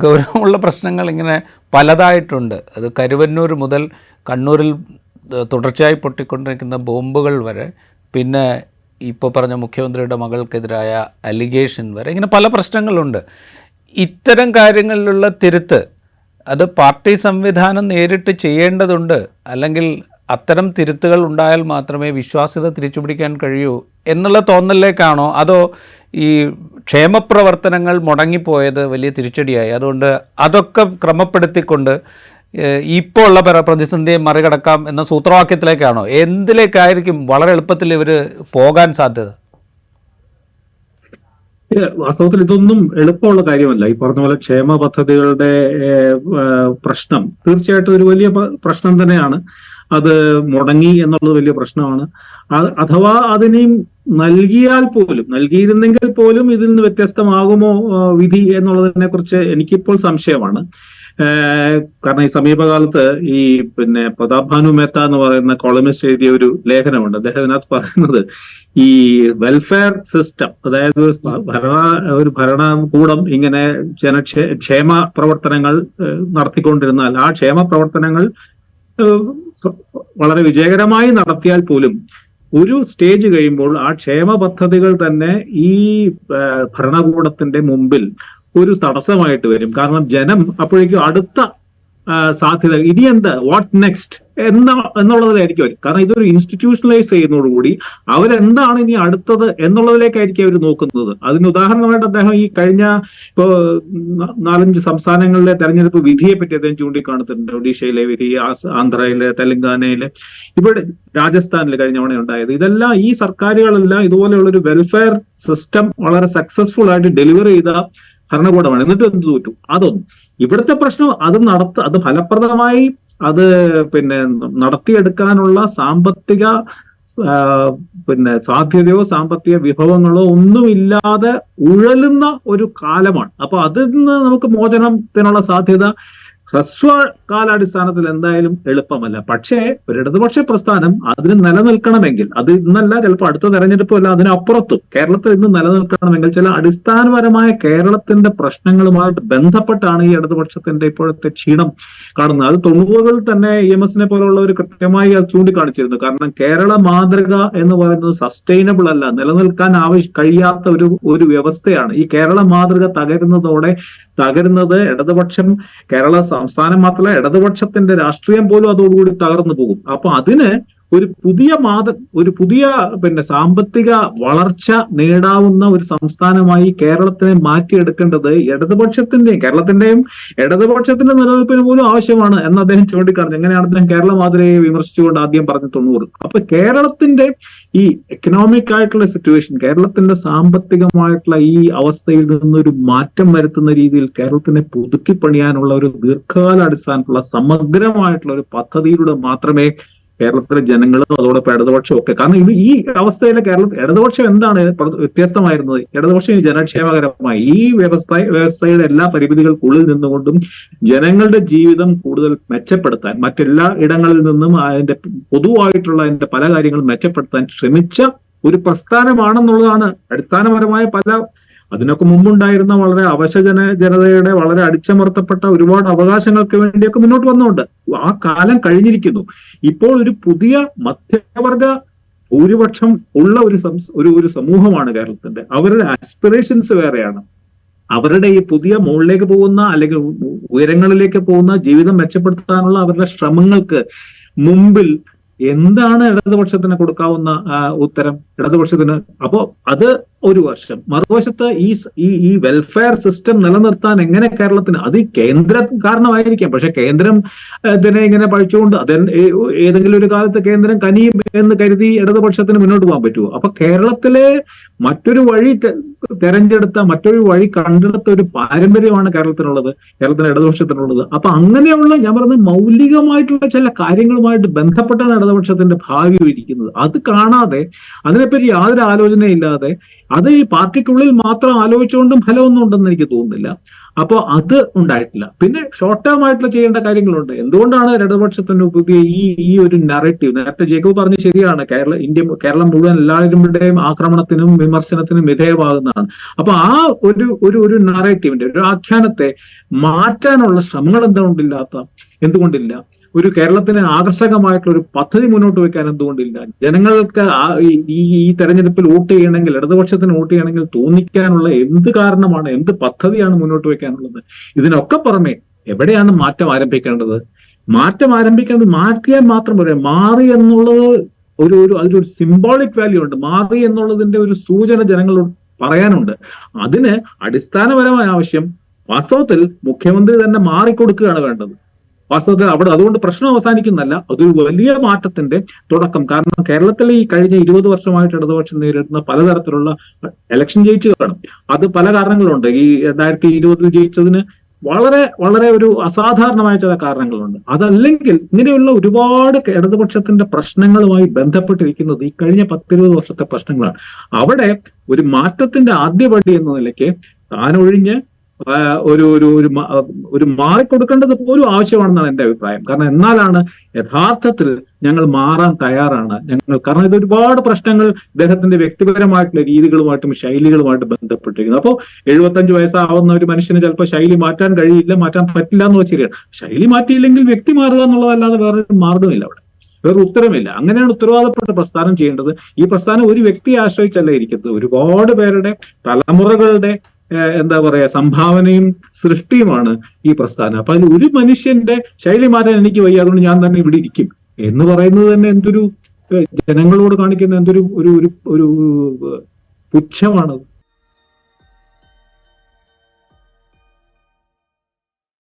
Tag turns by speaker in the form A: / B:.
A: ഗൗരവമുള്ള പ്രശ്നങ്ങൾ ഇങ്ങനെ പലതായിട്ടുണ്ട്. അത് കരുവന്നൂർ മുതൽ കണ്ണൂരിൽ തുടർച്ചയായി പൊട്ടിക്കൊണ്ടിരിക്കുന്ന ബോംബുകൾ വരെ, പിന്നെ ഇപ്പോൾ പറഞ്ഞ മുഖ്യമന്ത്രിയുടെ മകൾക്കെതിരായ അലിഗേഷൻ വരെ, ഇങ്ങനെ പല പ്രശ്നങ്ങളുണ്ട്. ഇത്തരം കാര്യങ്ങളിലുള്ള തിരുത്ത് അത് പാർട്ടി സംവിധാനം നേരിട്ട് ചെയ്യേണ്ടതുണ്ട്. അല്ലെങ്കിൽ അത്തരം തിരുത്തുകൾ ഉണ്ടായാൽ മാത്രമേ വിശ്വാസ്യത തിരിച്ചുപിടിക്കാൻ കഴിയൂ എന്നുള്ള തോന്നലിലേക്കാണോ, അതോ ഈ ക്ഷേമപ്രവർത്തനങ്ങൾ മുടങ്ങിപ്പോയത് വലിയ തിരിച്ചടിയായി, അതുകൊണ്ട് അതൊക്കെ ക്രമപ്പെടുത്തിക്കൊണ്ട് ഇപ്പോൾ ഉള്ള പ്രതിസന്ധിയെ മറികടക്കാം എന്ന സൂത്രവാക്യത്തിലേക്കാണോ? എന്തിലേക്കായിരിക്കും വളരെ എളുപ്പത്തിൽ ഇവർ പോകാൻ സാധ്യത?
B: വാസ്തവത്തിൽ ഇതൊന്നും എളുപ്പമുള്ള കാര്യമല്ല. ഈ പറഞ്ഞ പോലെ ക്ഷേമ പദ്ധതികളുടെ പ്രശ്നം തീർച്ചയായിട്ടും ഒരു വലിയ പ്രശ്നം തന്നെയാണ്. അത് മുടങ്ങി എന്നുള്ളത് വലിയ പ്രശ്നമാണ്. അഥവാ അതിനെയും നൽകിയിരുന്നെങ്കിൽ പോലും ഇതിൽ നിന്ന് വ്യത്യസ്തമാകുമോ വിധി എന്നുള്ളതിനെ കുറിച്ച് എനിക്കിപ്പോൾ സംശയമാണ്. കാരണം ഈ സമീപകാലത്ത് ഈ പ്രതാപ് ഭാനു മേത്ത എന്ന് പറയുന്ന കോളമിസ്റ്റ് എഴുതിയ ഒരു ലേഖനമുണ്ട്. അദ്ദേഹം അതിനകത്ത് പറയുന്നത് ഈ വെൽഫെയർ സിസ്റ്റം, അതായത് ഒരു ഭരണകൂടം ഇങ്ങനെ ക്ഷേമ പ്രവർത്തനങ്ങൾ നടത്തിക്കൊണ്ടിരുന്നാൽ ആ ക്ഷേമ പ്രവർത്തനങ്ങൾ വളരെ വിജയകരമായി നടത്തിയാൽ പോലും ഒരു സ്റ്റേജ് കഴിയുമ്പോൾ ആ ക്ഷേമ പദ്ധതികൾ തന്നെ ഈ ഭരണകൂടത്തിന്റെ മുമ്പിൽ ഒരു തടസ്സമായിട്ട് വരും. കാരണം ജനം അപ്പോഴേക്കും അടുത്ത സാധ്യത ഇനി എന്താ, വാട്ട് നെക്സ്റ്റ് എന്നുള്ളതിലായിരിക്കും അവർ. കാരണം ഇതൊരു ഇൻസ്റ്റിറ്റ്യൂഷണലൈസ് ചെയ്യുന്നതോടുകൂടി അവരെന്താണ് ഇനി അടുത്തത് എന്നുള്ളതിലേക്കായിരിക്കും അവർ നോക്കുന്നത്. അതിന് ഉദാഹരണമായിട്ട് അദ്ദേഹം ഈ കഴിഞ്ഞ 4-5 സംസ്ഥാനങ്ങളിലെ തെരഞ്ഞെടുപ്പ് വിധിയെ പറ്റി അദ്ദേഹം ചൂണ്ടിക്കാണിച്ചിട്ടുണ്ട്. ഒഡീഷയിലെ വിധി, ആന്ധ്രയിലെ, തെലങ്കാനയിലെ, ഇവിടെ രാജസ്ഥാനിൽ കഴിഞ്ഞ തവണ ഉണ്ടായത്. ഇതെല്ലാം ഈ സർക്കാരുകളെല്ലാം ഇതുപോലെയുള്ള ഒരു വെൽഫെയർ സിസ്റ്റം വളരെ സക്സസ്ഫുൾ ആയിട്ട് ഡെലിവർ ചെയ്ത ഭരണകൂടമാണ്. എന്നിട്ട് എന്ത് തോറ്റു? അതൊന്നും ഇവിടുത്തെ പ്രശ്നം. അത് ഫലപ്രദമായി അത് നടത്തിയെടുക്കാനുള്ള സാമ്പത്തിക സാധ്യതയോ സാമ്പത്തിക വിഭവങ്ങളോ ഒന്നുമില്ലാതെ ഉഴലുന്ന ഒരു കാലമാണ്. അപ്പൊ അതിൽ നിന്ന് നമുക്ക് മോചനത്തിനുള്ള സാധ്യത ഹ്രസ്വകാലാടിസ്ഥാനത്തിൽ എന്തായാലും എളുപ്പമല്ല. പക്ഷേ ഒരു ഇടതുപക്ഷ പ്രസ്ഥാനം അതിന് നിലനിൽക്കണമെങ്കിൽ, അത് ഇന്നല്ല, ചിലപ്പോൾ അടുത്ത തെരഞ്ഞെടുപ്പല്ല, അതിനപ്പുറത്തും കേരളത്തിൽ ഇന്ന് നിലനിൽക്കണമെങ്കിൽ ചില അടിസ്ഥാനപരമായ കേരളത്തിന്റെ പ്രശ്നങ്ങളുമായിട്ട് ബന്ധപ്പെട്ടാണ് ഈ ഇടതുപക്ഷത്തിന്റെ ഇപ്പോഴത്തെ ക്ഷീണം കാണുന്നത്. അത് 90-കളിൽ തന്നെ EMS പോലുള്ളവർ കൃത്യമായി അത് ചൂണ്ടിക്കാണിച്ചിരുന്നു. കാരണം കേരള മാതൃക എന്ന് പറയുന്നത് സസ്റ്റൈനബിൾ അല്ല, നിലനിൽക്കാൻ കഴിയാത്ത ഒരു വ്യവസ്ഥയാണ്. ഈ കേരള മാതൃക തകരുന്നത് ഇടതുപക്ഷം, കേരള സംസ്ഥാനം മാത്രമല്ല ഇടതുപക്ഷത്തിന്റെ രാഷ്ട്രീയം പോലും അതോടുകൂടി തകർന്നു പോകും. അപ്പൊ അതിന് ഒരു പുതിയ സാമ്പത്തിക വളർച്ച നേടാവുന്ന ഒരു സംസ്ഥാനമായി കേരളത്തിനെ മാറ്റിയെടുക്കേണ്ടത് കേരളത്തിന്റെയും ഇടതുപക്ഷത്തിന്റെ നിലനിൽപ്പിന് പോലും ആവശ്യമാണ് എന്ന് അദ്ദേഹം ചൂണ്ടിക്കാണിച്ചു. എങ്ങനെയാണ് അദ്ദേഹം കേരള മാതൃകയെ വിമർശിച്ചുകൊണ്ട് ആദ്യം പറഞ്ഞു 90. അപ്പൊ കേരളത്തിന്റെ ഈ എക്കണോമിക് ആയിട്ടുള്ള സിറ്റുവേഷൻ, കേരളത്തിന്റെ സാമ്പത്തികമായിട്ടുള്ള ഈ അവസ്ഥയിൽ നിന്നൊരു മാറ്റം വരുത്തുന്ന രീതിയിൽ കേരളത്തിനെ പുതുക്കി പണിയാനുള്ള ഒരു ദീർഘകാലാടിസ്ഥാനത്തുള്ള സമഗ്രമായിട്ടുള്ള ഒരു പദ്ധതിയിലൂടെ മാത്രമേ കേരളത്തിലെ ജനങ്ങളും അതോടൊപ്പം ഇടതുപക്ഷവും ഒക്കെ, കാരണം ഈ അവസ്ഥയിലെ ഇടതുപക്ഷം എന്താണ് വ്യത്യസ്തമായിരുന്നത്? ഇടതുപക്ഷം ജനക്ഷേമകരമായി ഈ വ്യവസ്ഥയുടെ എല്ലാ പരിമിതികൾക്കുള്ളിൽ നിന്നുകൊണ്ടും ജനങ്ങളുടെ ജീവിതം കൂടുതൽ മെച്ചപ്പെടുത്താൻ, മറ്റെല്ലാ ഇടങ്ങളിൽ നിന്നും പൊതുവായിട്ടുള്ള പല കാര്യങ്ങളും മെച്ചപ്പെടുത്താൻ ശ്രമിച്ച ഒരു പ്രസ്ഥാനമാണെന്നുള്ളതാണ് അടിസ്ഥാനപരമായ അതിനൊക്കെ മുമ്പുണ്ടായിരുന്ന വളരെ ജനതയുടെ വളരെ അടിച്ചമർത്തപ്പെട്ട ഒരുപാട് അവകാശങ്ങൾക്ക് വേണ്ടിയൊക്കെ മുന്നോട്ട് വന്നുകൊണ്ട് ആ കാലം കഴിഞ്ഞിരിക്കുന്നു. ഇപ്പോൾ ഒരു പുതിയ മധ്യവർഗ ഭൂരിപക്ഷം ഉള്ള ഒരു സമൂഹമാണ് കേരളത്തിന്റെ. അവരുടെ ആസ്പിറേഷൻസ് വേറെയാണ്. അവരുടെ ഈ പുതിയ മുകളിലേക്ക് പോകുന്ന അല്ലെങ്കിൽ ഉയരങ്ങളിലേക്ക് പോകുന്ന ജീവിതം മെച്ചപ്പെടുത്താനുള്ള അവരുടെ ശ്രമങ്ങൾക്ക് മുമ്പിൽ എന്താണ് ഇടതുപക്ഷത്തിന് കൊടുക്കാവുന്ന ഉത്തരം? ഇടതുപക്ഷത്തിന് അപ്പോ അത് ഒരു വശം. മറുവശത്ത് ഈ വെൽഫെയർ സിസ്റ്റം നിലനിർത്താൻ എങ്ങനെ കേരളത്തിന്, അത് കേന്ദ്ര കാരണമായിരിക്കാം, പക്ഷെ കേന്ദ്രം ഇതിനെ ഇങ്ങനെ പഴിച്ചുകൊണ്ട് ഏതെങ്കിലും ഒരു കാലത്ത് കേന്ദ്രം കനിയും എന്ന് കരുതി ഇടതുപക്ഷത്തിന് മുന്നോട്ട് പോകാൻ പറ്റുമോ? അപ്പൊ കേരളത്തിലെ മറ്റൊരു വഴി മറ്റൊരു വഴി കണ്ടെടുത്ത ഒരു പാരമ്പര്യമാണ് കേരളത്തിന് ഇടതുപക്ഷത്തിനുള്ളത്. അപ്പൊ അങ്ങനെയുള്ള ഞാൻ പറഞ്ഞ മൗലികമായിട്ടുള്ള ചില കാര്യങ്ങളുമായിട്ട് ബന്ധപ്പെട്ടാണ് ഇടതുപക്ഷത്തിന്റെ ഭാവി ഇരിക്കുന്നത്. അത് കാണാതെ, അതിനെപ്പറ്റി യാതൊരു ആലോചനയില്ലാതെ, അത് ഈ പാർട്ടിക്കുള്ളിൽ മാത്രം ആലോചിച്ചുകൊണ്ടും ഫലമൊന്നും ഉണ്ടെന്ന് എനിക്ക് തോന്നുന്നില്ല. അപ്പോൾ അത് ഉണ്ടായിട്ടില്ല. പിന്നെ ഷോർട്ട് ടേം ആയിട്ടുള്ള ചെയ്യേണ്ട കാര്യങ്ങളുണ്ട്. എന്തുകൊണ്ടാണ് ഇടതുപക്ഷത്തിന് പുതിയ ഈ ഒരു നറേറ്റീവ്, നേരത്തെ ജേക്കബ് പറഞ്ഞ് ശരിയാണ്, കേരളം മുഴുവൻ എല്ലാവരുടെയും ആക്രമണത്തിനും വിമർശനത്തിനും വിധേയമാകുന്നതാണ്. അപ്പൊ ആ ഒരു നറേറ്റീവിന്റെ ഒരു ആഖ്യാനത്തെ മാറ്റാനുള്ള ശ്രമങ്ങൾ എന്തുകൊണ്ടില്ല? ഒരു കേരളത്തിന് ആകർഷകമായിട്ടുള്ള ഒരു പദ്ധതി മുന്നോട്ട് വെക്കാൻ എന്തുകൊണ്ടില്ല? ജനങ്ങൾക്ക് ഈ തെരഞ്ഞെടുപ്പിൽ വോട്ട് ചെയ്യണമെങ്കിൽ, ഇടതുപക്ഷത്തിന് വോട്ട് ചെയ്യണമെങ്കിൽ തോന്നിക്കാനുള്ള എന്ത് കാരണമാണ്, എന്ത് പദ്ധതിയാണ് മുന്നോട്ട് വെക്കാനുള്ളത്? ഇതിനൊക്കെ പുറമെ എവിടെയാണ് മാറ്റം ആരംഭിക്കേണ്ടത്? മാറ്റിയാൽ മാത്രം പോരാ, മാറി എന്നുള്ളത് അതിലൊരു സിംബോളിക് വാല്യൂ ഉണ്ട്. മാറി എന്നുള്ളതിന്റെ ഒരു സൂചന ജനങ്ങളോട് പറയാനുണ്ട്. അതിന് അടിസ്ഥാനപരമായ ആവശ്യം വാസ്തവത്തിൽ മുഖ്യമന്ത്രി തന്നെ മാറിക്കൊടുക്കുകയാണ് വേണ്ടത്. വാസ്തവത്തിൽ അതുകൊണ്ട് പ്രശ്നം അവസാനിക്കുന്നല്ല, അതൊരു വലിയ മാറ്റത്തിന്റെ തുടക്കം. കാരണം കേരളത്തിൽ ഈ കഴിഞ്ഞ 20 വർഷമായിട്ട് ഇടതുപക്ഷം നേരിടുന്ന പലതരത്തിലുള്ള ഇലക്ഷൻ ജയിച്ചു കാണും. അത് പല കാരണങ്ങളുണ്ട്. ഈ 2020 ജയിച്ചതിന് വളരെ വളരെ ഒരു അസാധാരണമായ ചില കാരണങ്ങളുണ്ട്. അതല്ലെങ്കിൽ ഇങ്ങനെയുള്ള ഒരുപാട് ഇടതുപക്ഷത്തിന്റെ പ്രശ്നങ്ങളുമായി ബന്ധപ്പെട്ടിരിക്കുന്നത് ഈ കഴിഞ്ഞ 10-20 വർഷത്തെ പ്രശ്നങ്ങളാണ്. അവിടെ ഒരു മാറ്റത്തിന്റെ ആദ്യപടി എന്ന നിലയ്ക്ക് താനൊഴിഞ്ഞ് ഒരു മാറിക്കൊടുക്കേണ്ടത് പോലും ആവശ്യമാണെന്നാണ് എന്റെ അഭിപ്രായം. കാരണം എന്നാലാണ് യഥാർത്ഥത്തിൽ ഞങ്ങൾ മാറാൻ തയ്യാറാണ് കാരണം ഇത് ഒരുപാട് പ്രശ്നങ്ങൾ ഇദ്ദേഹത്തിന്റെ വ്യക്തിപരമായിട്ടുള്ള രീതികളുമായിട്ടും ശൈലികളുമായിട്ട് ബന്ധപ്പെട്ടിരിക്കുന്നു. അപ്പോൾ 75 വയസ്സാവുന്ന ഒരു മനുഷ്യന് ചിലപ്പോൾ ശൈലി മാറ്റാൻ കഴിയില്ല, മാറ്റാൻ പറ്റില്ല എന്നുള്ള ശരിയാണ്. ശൈലി മാറ്റിയില്ലെങ്കിൽ വ്യക്തി മാറുക എന്നുള്ളതല്ലാതെ വേറൊരു മാർഗമില്ല, വേറെ ഉത്തരമില്ല. അങ്ങനെയാണ് ഉത്തരവാദപ്പെട്ട പ്രസ്ഥാനം ചെയ്യേണ്ടത്. ഈ പ്രസ്ഥാനം ഒരു വ്യക്തിയെ ആശ്രയിച്ചല്ല ഇരിക്കുന്നത്, ഒരുപാട് പേരുടെ തലമുറകളുടെ സംഭാവനയും സൃഷ്ടിയുമാണ് ഈ പ്രസ്ഥാനം. അപ്പൊ അതിൽ ഒരു മനുഷ്യന്റെ ശൈലി മാറ്റാൻ എനിക്ക് വയ്യ, അതുകൊണ്ട് ഞാൻ തന്നെ ഇവിടെ ഇരിക്കും എന്ന് പറയുന്നത് തന്നെ എന്തൊരു ജനങ്ങളോട് കാണിക്കുന്ന എന്തൊരു ഒരു പുച്ഛമാണത്.